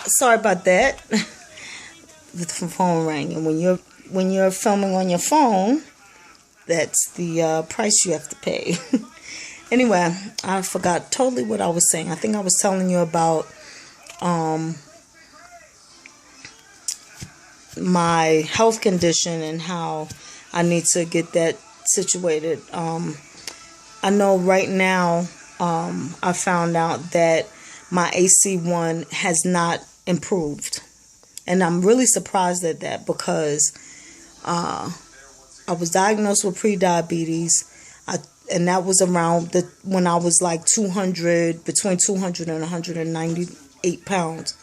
Sorry about that. The phone rang, and when you're filming on your phone, that's the price you have to pay. Anyway, I forgot totally what I was saying. I think I was telling you about my health condition and how I need to get that situated. I know right now I found out that my AC1 has not improved. And I'm really surprised at that because I was diagnosed with prediabetes. And that was around when I was like between 200 and 198 pounds.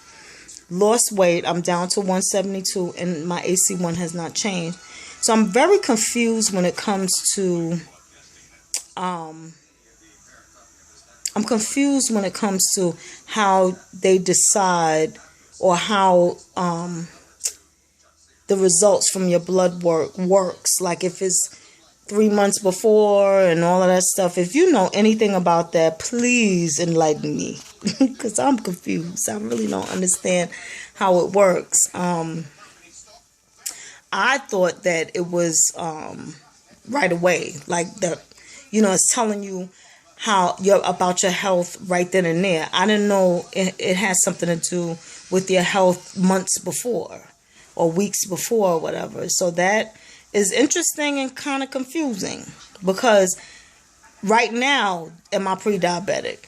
Lost weight. I'm down to 172 and my AC1 has not changed. So I'm very confused when it comes to how they decide or how the results from your blood work works. Like if it's 3 months before and all of that stuff. If you know anything about that, please enlighten me because I'm confused. I really don't understand how it works. I thought that it was right away, like it's telling you about your health right then and there. I didn't know it has something to do with your health months before or weeks before or whatever. So that is interesting and kind of confusing because right now, am I pre-diabetic?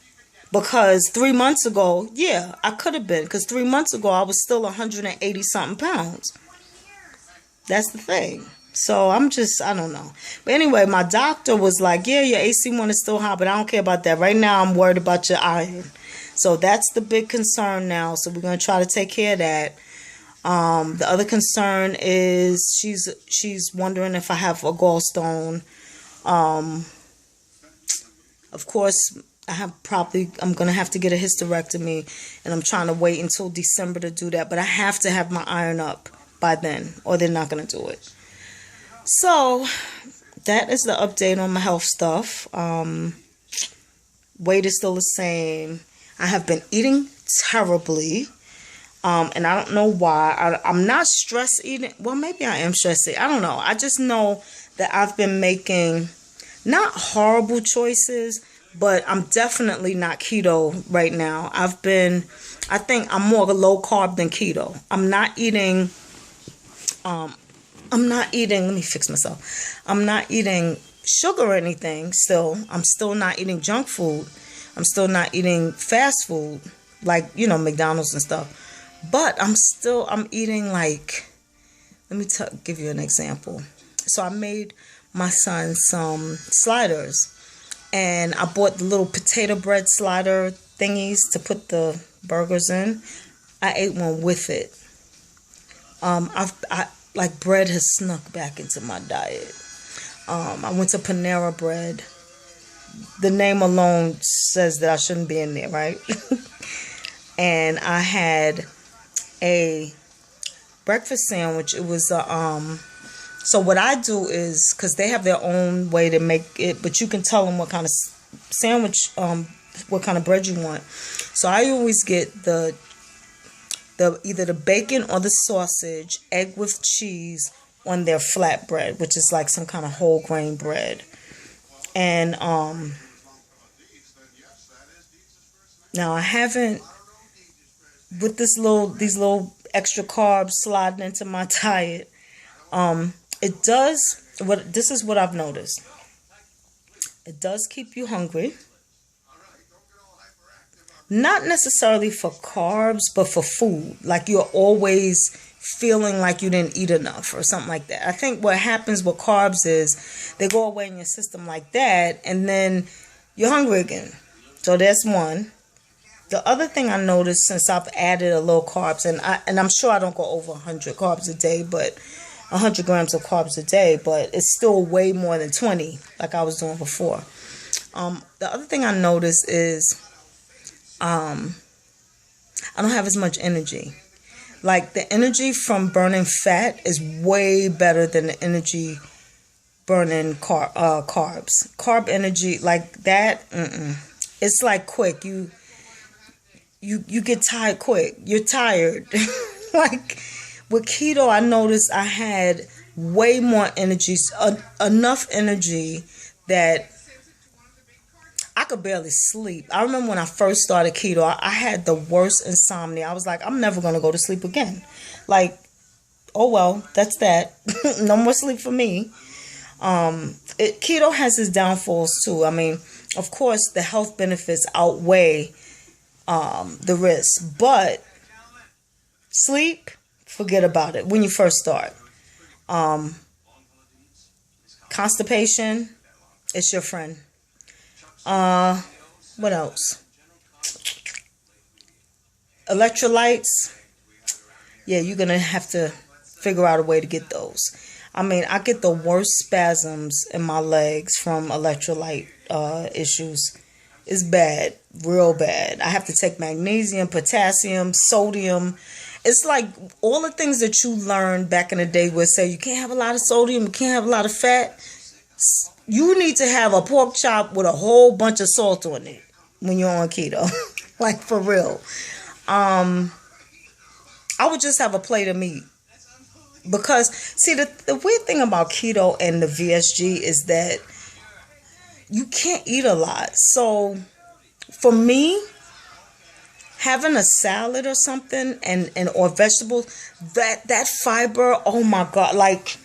Because 3 months ago, yeah, I could have been. Because 3 months ago, I was still 180 something pounds. That's the thing. So I don't know. But anyway, my doctor was like, yeah, your AC1 is still high, but I don't care about that. Right now, I'm worried about your iron. So that's the big concern now. So we're going to try to take care of that. The other concern is she's wondering if I have a gallstone. Of course, I'm going to have to get a hysterectomy, and I'm trying to wait until December to do that. But I have to have my iron up by then, or they're not going to do it. So that is the update on my health stuff. Weight is still the same. I have been eating terribly. And I don't know why. I'm not stress eating. Well, maybe I am stress eating. I don't know. I just know that I've been making not horrible choices, but I'm definitely not keto right now. I think I'm more low carb than keto. I'm not eating, let me fix myself. I'm not eating sugar or anything still. I'm still not eating junk food. I'm still not eating fast food, like, McDonald's and stuff. But I'm eating like, let me give you an example. So I made my son some sliders. And I bought the little potato bread slider thingies to put the burgers in. I ate one with it. Bread has snuck back into my diet. I went to Panera Bread. The name alone says that I shouldn't be in there, right? And I had a breakfast sandwich. It was so what I do is, because they have their own way to make it, but you can tell them what kind of sandwich, what kind of bread you want. So I always get either the bacon or the sausage, egg with cheese on their flatbread, which is like some kind of whole grain bread. And now I haven't, with these little extra carbs sliding into my diet, this is what I've noticed. It does keep you hungry. Not necessarily for carbs, but for food. Like you're always feeling like you didn't eat enough or something like that. I think what happens with carbs is they go away in your system like that, and then you're hungry again. So that's one. The other thing I noticed since I've added a little carbs, and I'm sure I don't go over 100 carbs a day, but 100 grams of carbs a day, but it's still way more than 20 like I was doing before. The other thing I noticed is I don't have as much energy. Like the energy from burning fat is way better than the energy burning carbs. Carb energy like that, it's like quick. you get tired quick. You're tired. Like with keto, I noticed I had way more energy, enough energy that I could barely sleep. I remember when I first started keto, I had the worst insomnia. I was like, I'm never gonna go to sleep again. Like, oh well, that's that. No more sleep for me. Keto has its downfalls too. I mean, of course, the health benefits outweigh the risks, but sleep, forget about it when you first start. Constipation, it's your friend. What else? Electrolytes, yeah, you're gonna have to figure out a way to get those. I mean, I get the worst spasms in my legs from electrolyte issues. It's bad, real bad. I have to take magnesium, potassium, sodium. It's like all the things that you learned back in the day where say you can't have a lot of sodium, you can't have a lot of fat. You need to have a pork chop with a whole bunch of salt on it when you're on keto. Like for real. I would just have a plate of meat. Because, see, the weird thing about keto and the VSG is that you can't eat a lot. So, for me, having a salad or something and or vegetables, that fiber, oh my God. Like,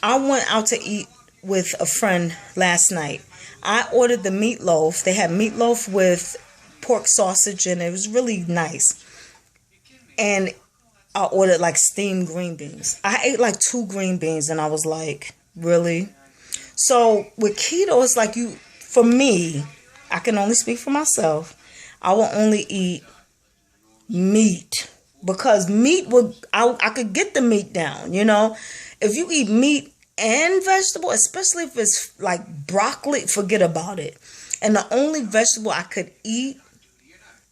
I went out to eat with a friend last night. I ordered the meatloaf. They had meatloaf with pork sausage and it was really nice. And I ordered like steamed green beans. I ate like 2 green beans and I was like, really? So with keto, it's like for me, I can only speak for myself. I will only eat meat because meat I could get the meat down, you know? If you eat meat and vegetable, especially if it's like broccoli, forget about it. And the only vegetable I could eat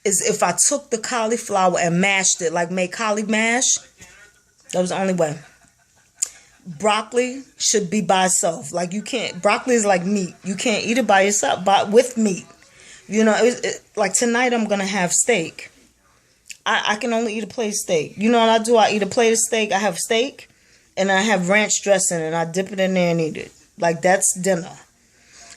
is if I took the cauliflower and mashed it, like made cauli mash. That was the only way. Broccoli should be by itself. Like you can't, broccoli is like meat. You can't eat it by yourself, but with meat. You know, like tonight I'm going to have steak. I can only eat a plate of steak. You know what I do? I eat a plate of steak. I have steak and I have ranch dressing and I dip it in there and eat it. Like that's dinner.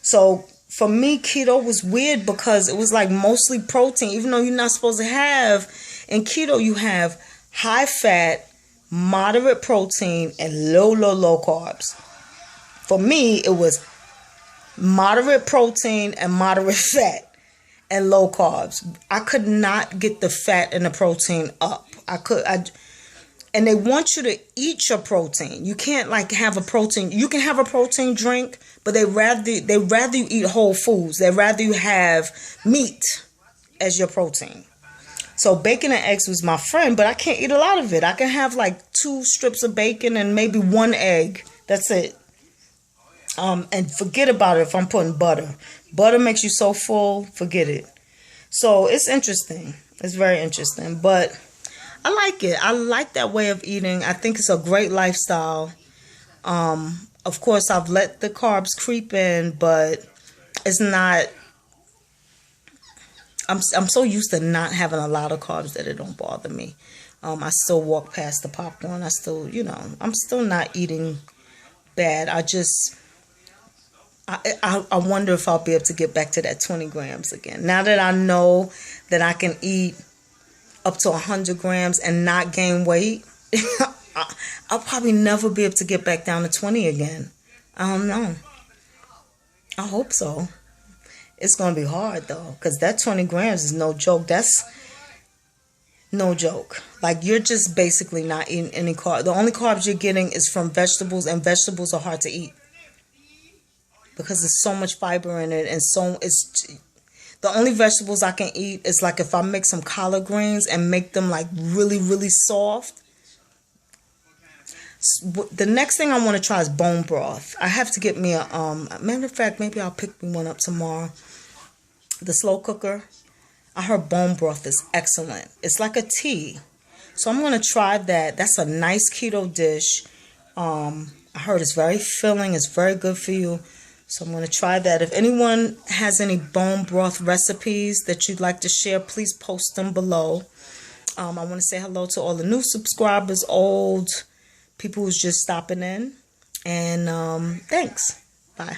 So for me, keto was weird because it was like mostly protein, even though you're not supposed to have. In keto, you have high fat, moderate protein, and low carbs. For me, it was moderate protein and moderate fat and low carbs. I could not get the fat and the protein up. And they want you to eat your protein. You can't like have a protein. You can have a protein drink, but they rather you eat whole foods. They rather you have meat as your protein. So bacon and eggs was my friend, but I can't eat a lot of it. I can have like 2 strips of bacon and maybe 1 egg. That's it. And forget about it if I'm putting butter. Butter makes you so full, forget it. So it's interesting. It's very interesting, but I like it. I like that way of eating. I think it's a great lifestyle. Of course, I've let the carbs creep in, but it's not. I'm so used to not having a lot of carbs that it don't bother me. I still walk past the popcorn. I still, I'm still not eating bad. I wonder if I'll be able to get back to that 20 grams again. Now that I know that I can eat up to 100 grams and not gain weight, I'll probably never be able to get back down to 20 again. I don't know. I hope so. It's going to be hard, though, because that 20 grams is no joke. That's no joke. Like, you're just basically not eating any carbs. The only carbs you're getting is from vegetables, and vegetables are hard to eat because there's so much fiber in it, and the only vegetables I can eat is like if I make some collard greens and make them like really, really soft. The next thing I want to try is bone broth. I have to get me a, matter of fact, maybe I'll pick me one up tomorrow. The slow cooker. I heard bone broth is excellent. It's like a tea. So I'm going to try that. That's a nice keto dish. I heard it's very filling. It's very good for you. So I'm going to try that. If anyone has any bone broth recipes that you'd like to share, please post them below. I want to say hello to all the new subscribers, old people who's just stopping in. And thanks. Bye.